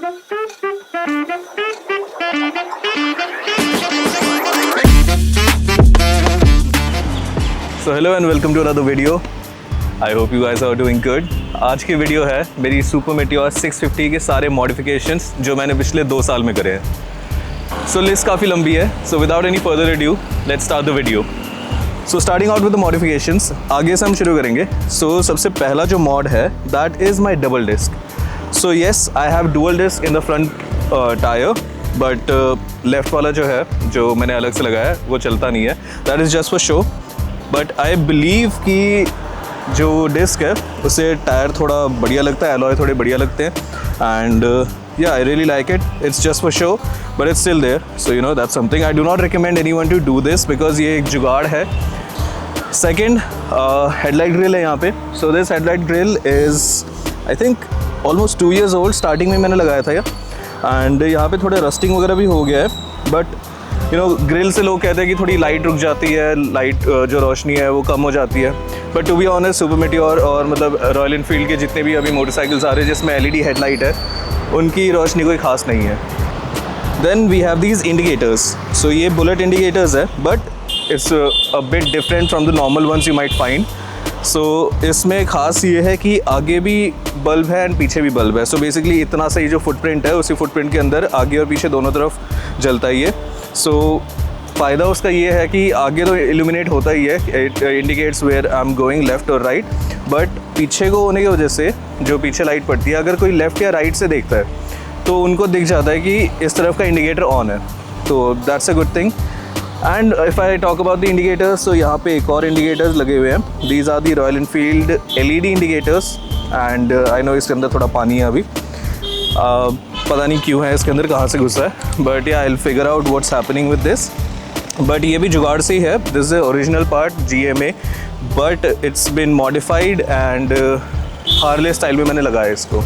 So hello and welcome to another video. I hope you guys are doing good. आज की video है मेरी super meteor 650 के सारे मॉडिफिकेशंस जो मैंने पिछले 2 साल में करे हैं। सो लिस्ट काफ़ी लंबी है, so without any further edu let's start the video. So starting out with the modifications, आगे से हम शुरू करेंगे। सो सबसे पहला जो मॉड है that is my double disc. So yes, I have dual disc in the front tyre, but left वाला जो है जो मैंने अलग से लगाया है वो चलता नहीं है, that is just for show. But I believe कि जो डिस्क है उससे टायर थोड़ा बढ़िया लगता है, एलॉय थोड़े बढ़िया लगते हैं, and yeah I really like it. It's just for show but it's still there, so you know that's something. I do not recommend anyone to do this because ये एक जुगाड़ है। सेकेंड, हेडलाइट ग्रिल है यहाँ पे। So this headlight grill is I think almost 2 years old. Starting में मैंने लगाया था ये, एंड यहाँ पे थोड़े रस्टिंग वगैरह भी हो गया है, बट यू नो ग्रिल से लोग कहते हैं कि थोड़ी लाइट रुक जाती है, लाइट जो रोशनी है वो कम हो जाती है। But to be honest, super meteor और मतलब रॉयल एनफील्ड के जितने भी अभी मोटरसाइकिल्स आ रहे हैं जिसमें LED हेडलाइट है, उनकी रोशनी कोई ख़ास नहीं है। Then we have these indicators. So ये बुलेट इंडिकेटर्स है, but it's a bit different from the normal ones you might find. So इसमें ख़ास ये है कि आगे भी बल्ब है एंड पीछे भी बल्ब है। सो बेसिकली इतना सही जो फुटप्रिंट है उसी फुटप्रिंट के अंदर आगे और पीछे दोनों तरफ जलता ही है। सो फ़ायदा उसका ये है कि आगे तो इल्यूमिनेट होता ही है, it indicates where I am going left और राइट, बट पीछे को होने की वजह से जो पीछे लाइट पड़ती है, अगर कोई लेफ़्ट या राइट से देखता है तो उनको दिख जाता है कि इस तरफ का इंडिकेटर ऑन है, तो that's a good thing. And if I talk about the indicators, तो यहाँ पे एक और इंडिकेटर्स लगे हुए हैं। These are the Royal Enfield LED indicators, and I know इसके अंदर थोड़ा पानी है अभी, पता नहीं क्यों है इसके अंदर, कहाँ से घुसा है, बट या I will figure out what's happening with this. But ये भी जुगाड़ से ही है। This is original part GMA, but it's been modified and Harley style में मैंने लगाया इसको।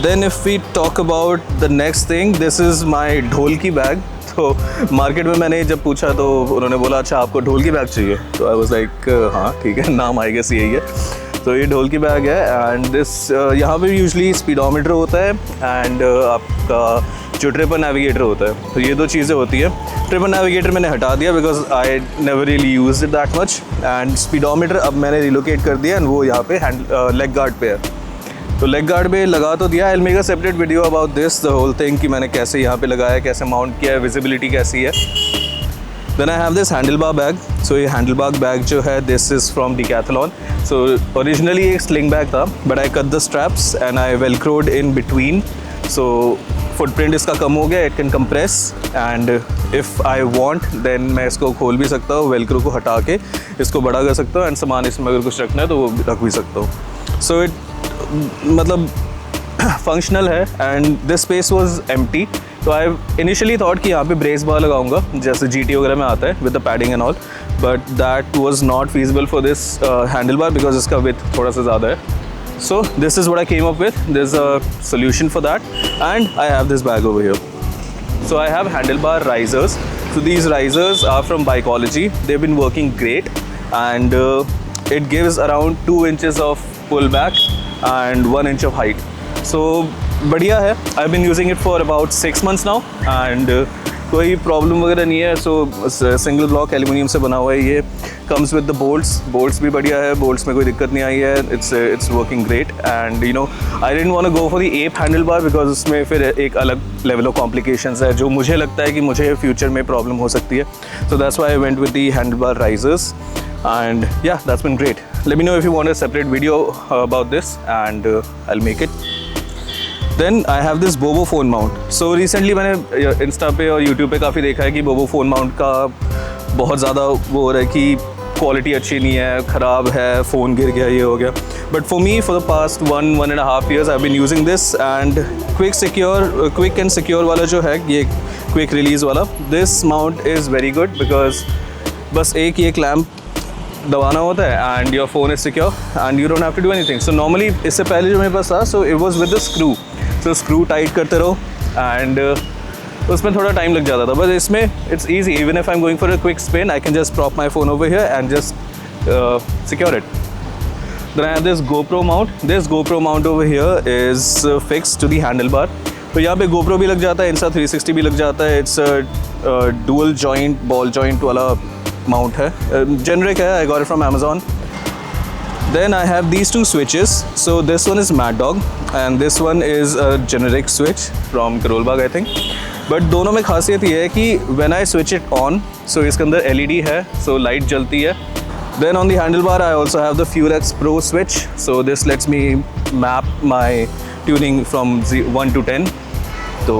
Then if we talk about the next thing, this is my ढोलकी बैग। तो मार्केट में मैंने जब पूछा तो उन्होंने बोला अच्छा आपको ढोलकी बैग चाहिए, तो आई वाज लाइक हाँ ठीक है, नाम आई गेस यही है। तो ये ढोलकी बैग है, एंड दिस यहाँ पे यूजली स्पीडोमीटर होता है एंड आपका जो ट्रिपर नेविगेटर होता है, तो ये 2 चीज़ें होती है। ट्रिपर नेविगेटर मैंने हटा दिया because I never really use it that much, and speedometer अब मैंने रिलोकेट कर दिया एंड वो यहाँ पे लेग गार्ड पे है। तो लेग गार्ड पे लगा तो दिया। I will make a separate video about this the whole thing कि मैंने कैसे यहाँ पे लगाया, कैसे माउंट किया है, विजिबिलिटी कैसी है। Then I have this handle bar bag. So ये हैंडल बार बैग जो है this is from Decathlon. So originally एक स्लिंग बैग था, but I cut the straps and I velcroed in between. So footprint इसका कम हो गया, it can compress, and if I want then मैं इसको खोल भी सकता हूँ, वेलक्रो को हटा के इसको बड़ा कर सकता हूँ, एंड सामान इसमें अगर कुछ रखना है तो वो रख भी सकता हूँ। सो इट मतलब फंक्शनल है, and this space was empty. तो आई इनिशियली थॉट कि यहाँ पे ब्रेस बार लगाऊंगा जैसे GT वगैरह में आता है with the padding and all, but that was not feasible for this handle bar because इसका विथ थोड़ा सा ज़्यादा है। So this is what I came up with, this is a solution for that, and I have this bag over here. So I have handlebar risers. So these risers are from Bikeology. They've been working great, and it gives around 2 inches of pullback and 1 inch of height. So बढ़िया है। I've been using it for about 6 months now, and कोई problem वगैरह नहीं है। सो single block aluminium से बना हुआ है ये। कम्स विद द बोल्ट्स भी बढ़िया है, बोल्ट्स में कोई दिक्कत नहीं आई है। It's working great, and you know I didn't want to go for the ape handle bar because उसमें फिर एक अलग लेवल ऑफ कॉम्प्लिकेशंस है जो मुझे लगता है कि मुझे फ्यूचर में प्रॉब्लम हो सकती है। So that's why I went with the handle bar risers, and yeah, that's been great. Let me know if you want a separate video about this, and I'll make it. Then I have this Bobo phone mount. So recently मैंने Insta पे और YouTube पे काफ़ी देखा है कि Bobo phone mount का बहुत ज़्यादा वो हो रहा है कि क्वालिटी अच्छी नहीं है, ख़राब है, फ़ोन गिर गया, ये हो गया। But for me, for the past 1.5 years, I've been using this, and quick and secure वाला जो है ये quick release वाला, this mount is very good because बस एक ये clamp दबाना होता है and your phone is secure and you don't have to do anything. So normally इससे पहले जो मेरे पास था, so it was with the screw. So screw tight करते रहो एंड उसमें थोड़ा टाइम लग जाता था, बट इसमें it's easy. Even if I am going for a quick spin, I can just prop my phone over here and just secure it. Then I have this GoPro mount. This GoPro mount over here is fixed to the handlebar. तो यहाँ पे GoPro भी लग जाता है, Insta 360 भी लग जाता है. It's a dual joint, ball joint वाला mount है. Generic है, I got it from Amazon. Then I have these two switches. So this one is Mad Dog and this one is a generic switch from Karolbag I think. But दोनों में खासियत ये है कि when I switch it on, so इसके अंदर LED है, so light जलती है. Then on the handlebar I also have the Furex Pro switch. So this lets me map my tuning from 1 to 10. तो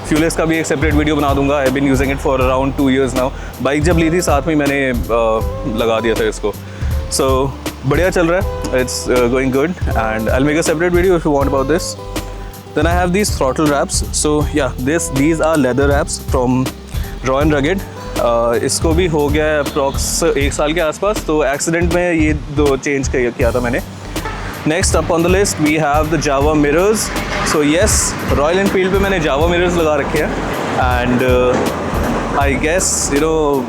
Furex का भी एक सेपरेट वीडियो बना दूंगा. I've been using it for around 2 years now. Bike जब ली थी साथ में मैंने लगा दिया था इसको. So बढ़िया चल रहा है. It's going good and I'll make a separate video if you want about this. Then I have these throttle wraps. So yeah, these are leather wraps from Raw and Rugged. इसको भी हो गया है approx 1 साल के आसपास. तो accident में ये 2 चेंज किया था मैंने. Next up on the list we have the Jawa mirrors. So yes, Royal Enfield पे मैंने जावा मिरर्स लगा रखे हैं and I guess you know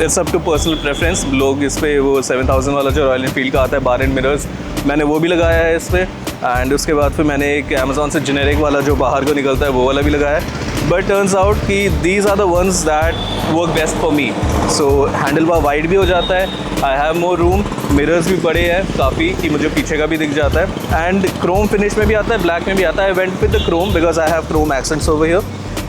it's up to personal preference. लोग इस पर वो 7000 वाला जो रॉयल एनफील्ड का आता है बार एंड मिरर्स, मैंने वो भी लगाया है इस पर. एंड उसके बाद फिर मैंने एक अमेज़ॉन से जेनेरिक वाला जो बाहर को निकलता है वो वाला भी लगाया है. बट टर्न्स आउट कि these are the ones that work best for me. So handle bar wide भी हो जाता है, I have more room, mirrors भी बड़े हैं काफ़ी कि मुझे पीछे का भी दिख जाता है. एंड क्रोम फिनिश में भी आता है, ब्लैक में भी आता है. I went with the chrome because I have chrome accents over here,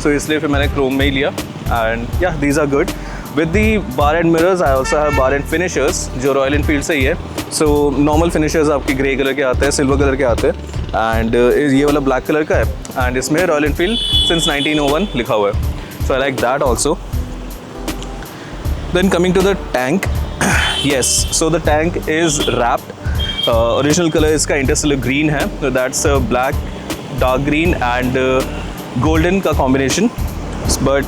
so इसलिए फिर मैंने क्रोम में ही लिया. And yeah these are good. With the bar end mirrors I also have bar end finishers जो रॉयल एनफील्ड से ही है. सो नॉर्मल फिनिशर्स आपकी ग्रे कलर के आते हैं, सिल्वर कलर के आते हैं एंड ये वाला ब्लैक कलर का है एंड इसमें रॉयल एनफील्ड सिंस 1901 लिखा हुआ है. So I like that also. Then coming to the tank. Yes, so the tank is wrapped. Original colour इसका इंटरस्टेलर ग्रीन है. That's black, dark green and golden का combination. But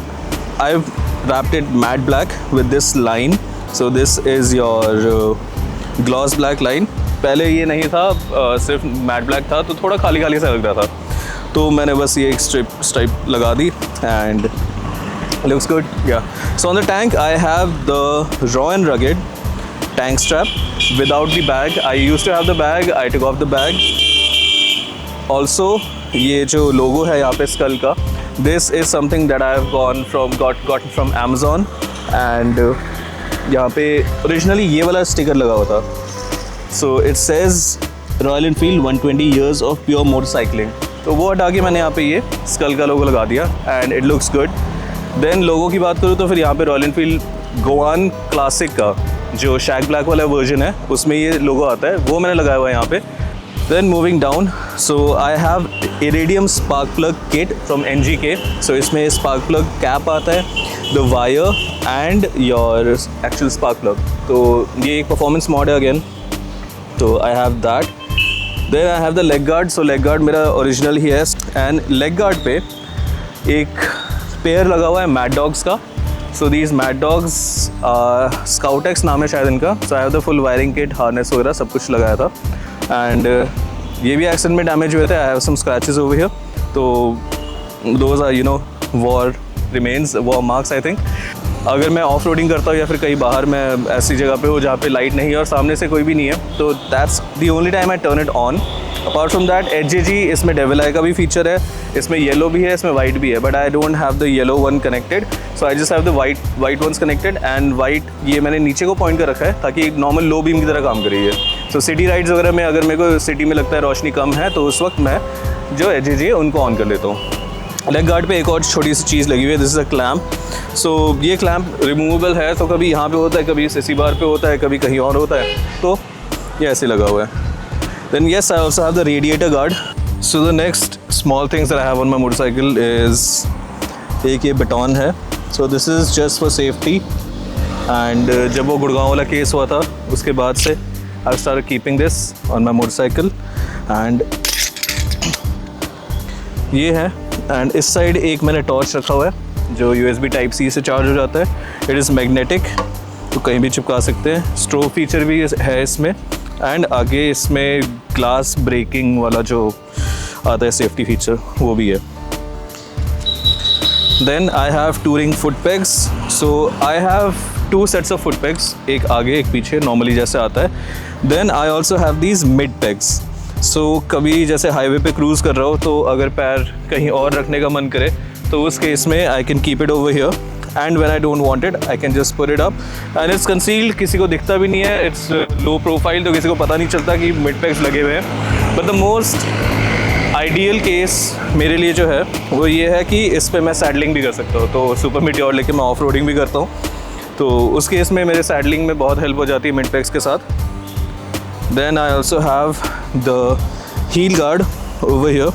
I wrapped it matte black with this line. So this is your gloss black line. पहले ये नहीं था, सिर्फ matte black था तो थोड़ा खाली खाली सा लग रहा था. तो मैंने बस ये एक स्ट्राइप लगा दी and looks good. Yeah. So on the tank I have the Raw and Rugged tank strap without the bag. I used to have the bag. I took off the bag. Also ये जो लोगो है यहाँ पे school का, this is something that I have gotten from Amazon and यहाँ पे originally ये वाला स्टिकर लगा हुआ था. So it says Royal Enfield 120 years of pure motorcycling. तो वो हटा के मैंने यहाँ पे ये स्कल का लोगो लगा दिया and it looks good. Then लोगो की बात करूँ तो फिर यहाँ पे Royal Enfield गोवान क्लासिक का जो शैक ब्लैक वाला वर्जन है उसमें ये लोगो आता है, वो मैंने लगाया हुआ है यहाँ पे. Then moving down, so I have Iridium spark plug kit from NGK. So इसमें spark plug cap आता है, the wire and your actual spark plug. तो ये एक performance mod है again. तो I have that. Then I have the leg guard. So leg guard मेरा original ही है and leg guard पे एक pair लगा हुआ है Mad Dogs का. So these Mad Dogs Scout X नाम है शायद इनका. So I have the full wiring kit, harness वगैरह सब कुछ लगाया था. एंड ये भी एक्सीडेंट में डैमेज हुए थे. I have some scratches over here. तो those are you know war remains, war marks I think. अगर मैं ऑफ रोडिंग करता हूँ या फिर कहीं बाहर मैं ऐसी जगह पे हो जहाँ पे लाइट नहीं है और सामने से कोई भी नहीं है, तो that's the only time I turn it on. Apart from that HJG इसमें डेविल आई का भी फीचर है. इसमें येलो भी है, इसमें वाइट भी है, but I don't have the yellow one connected. So I just have the white ones connected and white ये मैंने नीचे को पॉइंट कर रखा है ताकि एक नॉर्मल लो बीम की तरह काम कर रही है. सो सिटी राइड्स वगैरह में अगर मेरे को सिटी में लगता है रोशनी कम है तो उस वक्त मैं जो HJG है उनको ऑन कर लेता हूँ. लेग गार्ड पे एक और छोटी सी चीज़ लगी हुई है. This is a clamp. सो ये क्लैम्प रिमूवेबल है, तो कभी यहाँ पे होता है, कभी सीसी बार पे होता है, कभी कहीं और होता है, तो ये ऐसे लगा हुआ है. Then yes, I also have the radiator guard. So the next small things that I have on my motorcycle is एक ये बटन है. So this is just for safety. And जब वो गुड़गांव वाला केस हुआ था उसके बाद से I started keeping this on my motorcycle. And ये है. And इस साइड एक मैंने टॉर्च रखा हुआ है जो USB Type-C से चार्ज हो जाता है. It is magnetic, तो कहीं भी चिपका सकते हैं. स्ट्रोब फीचर भी है इसमें. एंड आगे इसमें ग्लास ब्रेकिंग वाला जो आता है सेफ्टी फीचर वो भी है. Then I have touring foot pegs. So I have 2 sets of foot pegs, एक आगे एक पीछे नॉर्मली जैसे आता है. Then I also have these mid pegs. सो कभी जैसे हाईवे पे क्रूज़ कर रहा हो तो अगर पैर कहीं और रखने का मन करे तो उस केस में I can keep it over here, and when I don't want it I can just put it up and it's concealed, किसी को दिखता भी नहीं है, इट्स लो प्रोफाइल, तो किसी को पता नहीं चलता कि मिड पेग्स लगे हुए हैं। But the most ideal case मेरे लिए जो है वो ये है कि इस पे मैं सैडलिंग भी कर सकता हूँ। तो सुपर मीटियोर लेके मैं ऑफ रोडिंग भी करता हूँ, तो उस केस में मेरे सैडलिंग में बहुत हेल्प हो जाती है मिड पेग्स के साथ। Then I also have the heel guard over here.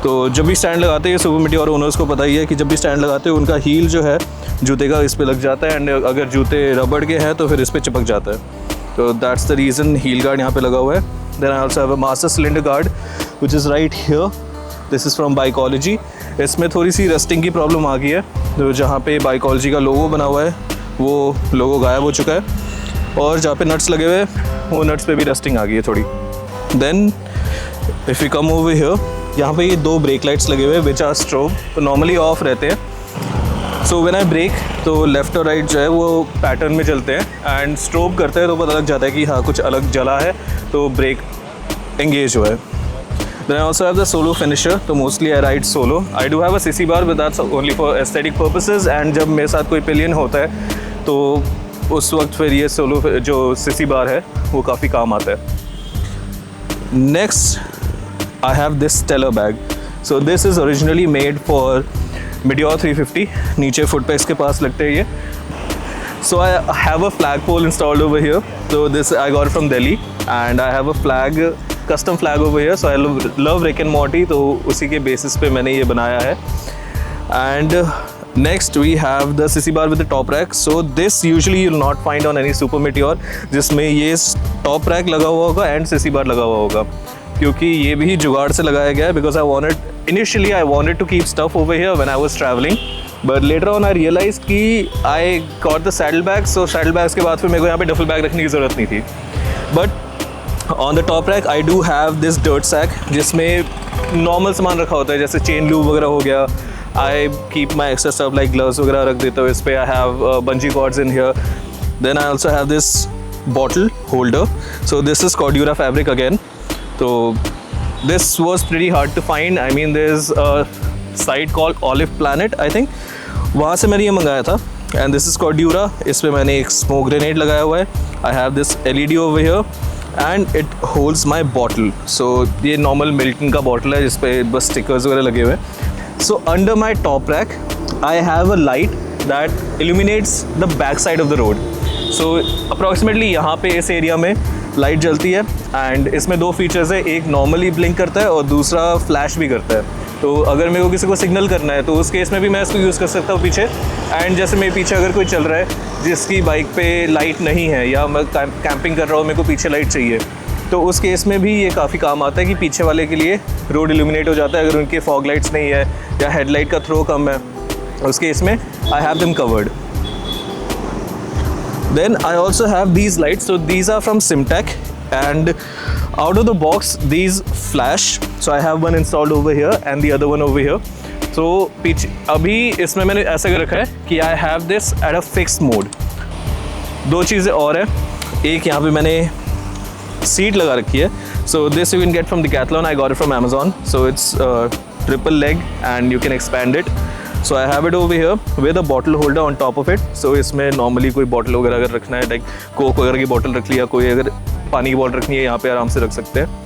तो जब भी स्टैंड लगाते हैं, सुपर मीटियोर ओनर्स को पता ही है कि जब भी स्टैंड लगाते हैं उनका हील जो है जूते का इस पे लग जाता है, एंड अगर जूते रबड़ के हैं तो फिर इस पे चिपक जाता है, तो that's the reason heel guard यहाँ पे लगा हुआ है। Then I also have a master cylinder guard which is right here, this is from Bikeology. इसमें थोड़ी सी रस्टिंग की प्रॉब्लम आ गई है, तो जहाँ पे बाइकोलॉजी का लोगो बना हुआ है वो लोगो गायब हो चुका है, और जहाँ पे नट्स लगे हुए हैं वो नट्स पे भी रस्टिंग आ गई है थोड़ी। Then if you come over here, यहाँ पे ये 2 ब्रेक लाइट्स लगे हुए हैं विच आर स्ट्रोब, तो नॉर्मली ऑफ रहते हैं। सो व्हेन आई ब्रेक तो लेफ़्ट और राइट जो है वो पैटर्न में चलते हैं, एंड स्ट्रोब करते हैं तो पता लग जाता है कि हाँ कुछ अलग जला है, तो ब्रेक एंगेज हुआ है। Then I also have the solo finisher, तो mostly I ride solo. I do have a CC bar, but that's only for aesthetic purposes. And जब मेरे साथ कोई पिलियन होता है तो उस वक्त फिर ये सोलो जो CC bar है वो काफ़ी काम आता है। Next, I have this Stellar bag. So this is originally made for Meteor 350. नीचे foot pegs के पास लगते हैं ये। So I have a flagpole installed over here. So this I got it from Delhi, and I have a custom flag over here. So I love Rick and Morty, तो उसी के basis पे मैंने ये बनाया है। And next we have the CC bar with the top rack. So this usually you'll not find on any Super Meteor, जिसमें ये top rack लगा हुआ होगा and CC bar लगा हुआ होगा, क्योंकि ये भी जुगाड़ से लगाया गया है, because initially I wanted to keep stuff over here when I was traveling, but later on I realized कि I got the saddlebags, so saddlebags के बाद फिर मेरे को यहाँ पे duffel bag रखने की ज़रूरत नहीं थी। But on the top rack I do have this dirt sack, जिसमें normal सामान रखा होता है, जैसे chain lube वगैरह हो गया। I keep my extra stuff like gloves वगैरह रख देता हूँ इस पे। I have bungee cords in here. Then I also have this bottle holder. So this is Cordura fabric again. So this was pretty hard to find. I mean there's a site called Olive Planet I think, वहाँ से मैंने ये मंगाया था। And this is Cordura. इस पे मैंने एक smoke grenade लगाया हुआ है। I have this LED over here and it holds my bottle. So ये normal Milton का bottle है जिस पे बस stickers वगैरह लगे हुए हैं। So under my top rack I have a light that illuminates the back side of the road. So approximately यहाँ पे इस एरिया में लाइट जलती है, एंड इसमें 2 फीचर्स है, एक नॉर्मली ब्लिंक करता है और दूसरा फ्लैश भी करता है। तो अगर मेरे को किसी को सिग्नल करना है तो उस केस में भी मैं इसको यूज़ कर सकता हूँ पीछे। एंड जैसे मेरे पीछे अगर कोई चल रहा है जिसकी बाइक पे लाइट नहीं है, या मैं कैंपिंग कर रहा हूँ, मेरे को पीछे लाइट चाहिए, तो उस केस में भी ये काफ़ी काम आता है कि पीछे वाले के लिए रोड इल्यूमिनेट हो जाता है अगर उनके फॉग लाइट्स नहीं है या हेडलाइट का थ्रो कम है, उस केस में I have them covered. Then I also have these lights. So these are from Simtech, and out of the box these flash. So I have one installed over here and the other one over here. So पीछे अभी इसमें मैंने ऐसा कर रखा है कि I have this at a fixed mode. 2 चीज़ें और है, एक यहाँ पे मैंने सीट लगा रखी है। So this you can get from Decathlon. I got it from Amazon. So it's triple leg and you can expand it. So I have it over here with a bottle holder on top of it. So इसमें normally कोई bottle वगैरह अगर रखना है, like Coke वगैरह की bottle रख लिया, कोई अगर पानी की bottle रखनी है यहाँ पे आराम से रख सकते हैं।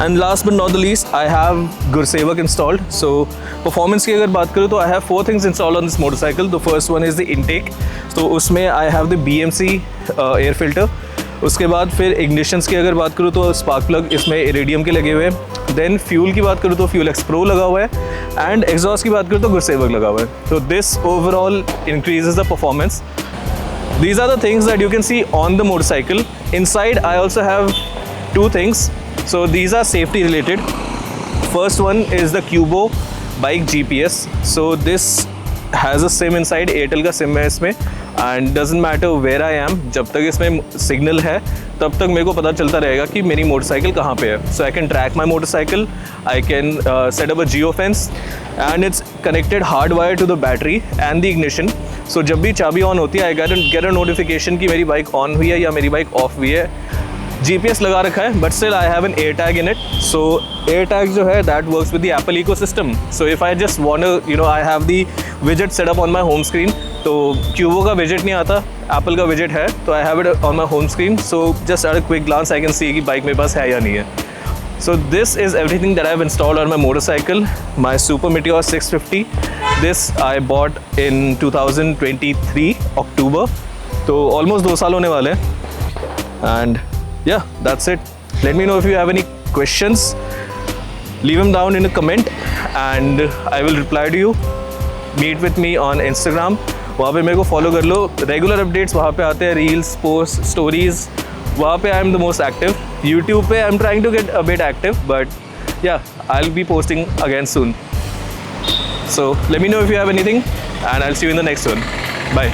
And last but not the least, I have Gursevak installed. So performance की अगर बात करूँ तो I have 4 things installed on this motorcycle. The first one is the intake. तो उसमें I have the BMC air filter. उसके बाद फिर इग्निशंस की अगर बात करूँ तो स्पार्क प्लग इसमें इरिडियम के लगे हुए हैं। देन फ्यूल की बात करूँ तो फ्यूल एक्स प्रो लगा हुआ है, एंड एग्जॉस्ट की बात करूँ तो गुरसेवक लगा हुआ है। तो this overall increases the performance. These are the things that you can see on the motorcycle. Inside I also have 2 things. So these are safety related. First one is the Cubo bike GPS. So this has a SIM inside, Airtel का SIM है इसमें, and doesn't matter where I am, जब तक इसमें signal है तब तक मेरे को पता चलता रहेगा कि मेरी मोटरसाइकिल कहाँ पे है। So I can track my motorcycle, I can set up a geofence, and it's connected hardwired to the battery and the ignition. So जब भी चाबी ऑन होती है I get a notification कि मेरी बाइक ऑन हुई है या मेरी बाइक ऑफ हुई है। GPS लगा रखा है, but still I have an AirTag in it. So AirTag जो है that works with the Apple ecosystem. So if I just want to, you know, I have the विजेट set up on my home screen. तो Qubo का विजेट नहीं आता, Apple का विजेट है, तो I have it on my home screen. So just at a quick glance I can see कि बाइक मेरे पास है या नहीं है. So this is everything that I have installed on my motorcycle, my Super Meteor 650. This I bought in 2023 October. So almost 2 साल होने वाले हैं. And yeah, that's it. Let me know if you have any questions. Leave them down in a comment and I will reply to you. Meet with me on Instagram. वहाँ पे मेरे को follow कर लो. Regular updates वहाँ पे आते हैं, reels, post, stories. वहाँ पे I am the most active. YouTube पे I am trying to get a bit active, but या I will be posting again soon. So let me know if you have anything and I will see you in the next one. Bye.